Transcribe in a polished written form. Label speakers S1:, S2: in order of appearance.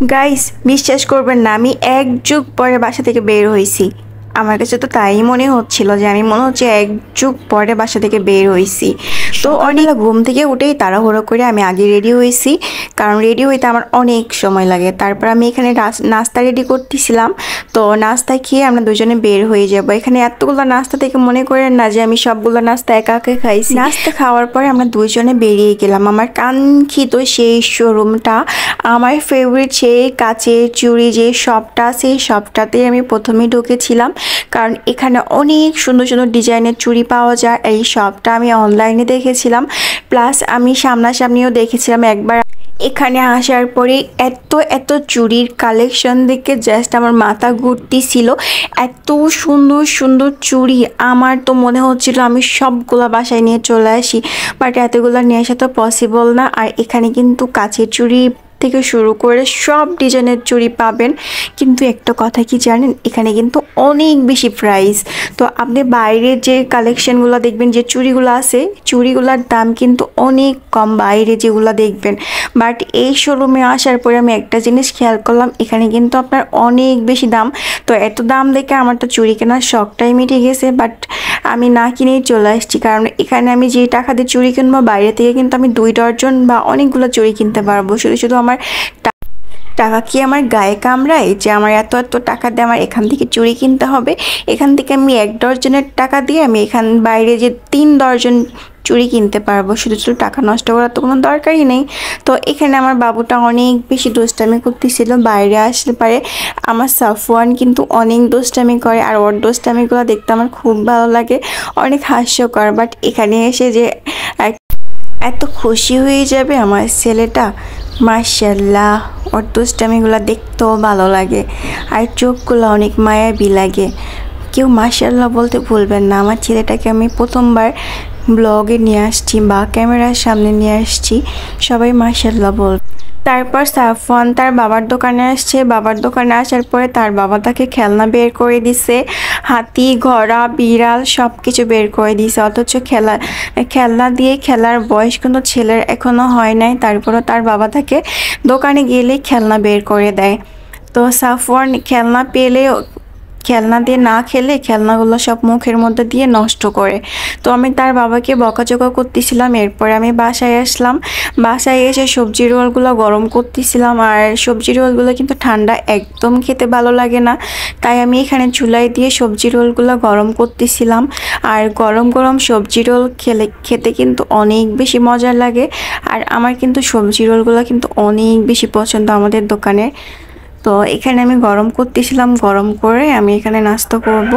S1: Guys, বিশ্বাস করবেন না, আমি এক যুগ পরে বাসা থেকে বের হইছি। আমার কাছে তো তাই মনে হচ্ছিল যে আমি মনে হচ্ছে এক যুগ পরে বাসা থেকে বের হইছি। তো অনেক ঘুম থেকে উঠেই তাড়াহুড়ো করে আমি আগে রেডি হয়েছি, কারণ রেডি হইতে আমার অনেক সময় লাগে। তারপর আমি এখানে নাস্তা রেডি করতেছিলাম। তো নাস্তা খেয়ে আমরা দুজনে বের হয়ে যাব। এখানে এতগুলো নাস্তা থেকে মনে করেন না যে আমি সবগুলো নাস্তা একা একা খাইছি। নাস্তা খাওয়ার পরে আমরা দুজনে বেরিয়ে গেলাম আমার কাঙ্ক্ষিত সেই শোরুমটা, আমার ফেভারিট সেই কাচের চুড়ি যে শপটা, সেই শপটাতে আমি প্রথমেই ঢুকেছিলাম, কারণ এখানে অনেক সুন্দর সুন্দর ডিজাইনের চুড়ি পাওয়া যায়। এই শপটা আমি অনলাইনে দেখেছিলাম, প্লাস আমি সামনাসামনিও দেখেছিলাম একবার। এখানে আসার পরে এত এত চুড়ির কালেকশন দেখে জাস্ট আমার মাথা ঘুরতেছিল। এত সুন্দর সুন্দর চুড়ি, আমার তো মনে হচ্ছিল আমি সবগুলো বাসায় নিয়ে চলে আসি, বাট এতগুলো নিয়ে আসা তো পসিবল না। আর এখানে কিন্তু কাচের চুড়ি থেকে শুরু করে সব ডিজাইনের চুড়ি পাবেন। কিন্তু একটা কথা কি জানেন, এখানে কিন্তু অনেক বেশি প্রাইস। তো আপনি বাইরে যে কালেকশনগুলো দেখবেন, যে চুড়িগুলো আছে, চুড়িগুলোর দাম কিন্তু অনেক কম বাইরে যেগুলো দেখবেন। বাট এই শোরুমে আসার পরে আমি একটা জিনিস খেয়াল করলাম, এখানে কিন্তু আপনার অনেক বেশি দাম। তো এত দাম দেখে আমার তো চুড়ি কেনার শখটাই মিটে গেছে, বাট আমি না কিনেই চলে আসছি। কারণ এখানে আমি যে টাকা দিয়ে চুড়ি কিনবো, বাইরে থেকে কিন্তু আমি 2 ডজন বা অনেকগুলো চুড়ি কিনতে পারবো। শুধু শুধু আমার টাকা কি আমার গায়ে কামড়ায় যে আমার এত এত টাকা দিয়ে আমার এখান থেকে চুড়ি কিনতে হবে? এখান থেকে আমি 1 ডজনের টাকা দিয়ে আমি বাইরে যে 3 ডজন চুড়ি কিনতে পারবো। শুধু শুধু টাকা নষ্ট করার তো কোনো দরকারই নেই। তো এখানে আমার বাবুটা অনেক বেশি দুষ্টামি করতেছিল। বাইরে আসলে পারে আমার সাফওয়ান কিন্তু অনেক দুষ্টামি করে, আর ওর দুষ্টামিগুলো দেখতে আমার খুব ভালো লাগে, অনেক হাস্যকর। বাট এখানে এসে যে এত খুশি হয়ে যাবে আমার ছেলেটা, মাশাল্লাহ। ওর দুষ্টামিগুলো দেখতেও ভালো লাগে, আর চোখগুলো অনেক মায়াবী লাগে। কেউ মাশাল্লাহ বলতে ভুলবেন না। আমার ছেলেটাকে আমি প্রথমবার ব্লগে নিয়ে আসছি বা ক্যামেরার সামনে নিয়ে আসছি, সবাই মাশাল্লাহ বল। তারপর সাফওয়ান তার বাবার দোকানে আসছে। বাবার দোকানে আসার পরে তার বাবা তাকে খেলনা বের করে দিছে, হাতি, ঘোড়া, বিড়াল সব কিছু বের করে দিছে। অথচ খেলনা দিয়ে খেলার বয়স কিন্তু ছেলের এখনও হয় নাই, তারপরও তার বাবা তাকে দোকানে গেলেই খেলনা বের করে দেয়। তো সাফওয়ান খেলনা পেলে খেলনা দিয়ে না খেলে খেলনাগুলো সব মুখের মধ্যে দিয়ে নষ্ট করে। তো আমি তার বাবাকে বকাঝকা করতেছিলাম। এরপরে আমি বাসায় আসলাম। বাসায় এসে সবজি রোলগুলো গরম করতেছিলাম, আর সবজি রোলগুলো কিন্তু ঠান্ডা একদম খেতে ভালো লাগে না, তাই আমি এখানে চুলায় দিয়ে সবজি রোলগুলো গরম করতেছিলাম। আর গরম গরম সবজি রোল খেতে কিন্তু অনেক বেশি মজা লাগে। আর আমার কিন্তু সবজি রোলগুলো কিন্তু অনেক বেশি পছন্দ আমাদের দোকানের। তো এখানে আমি গরম করতেছিলাম, গরম করে আমি এখানে নাস্তা করব।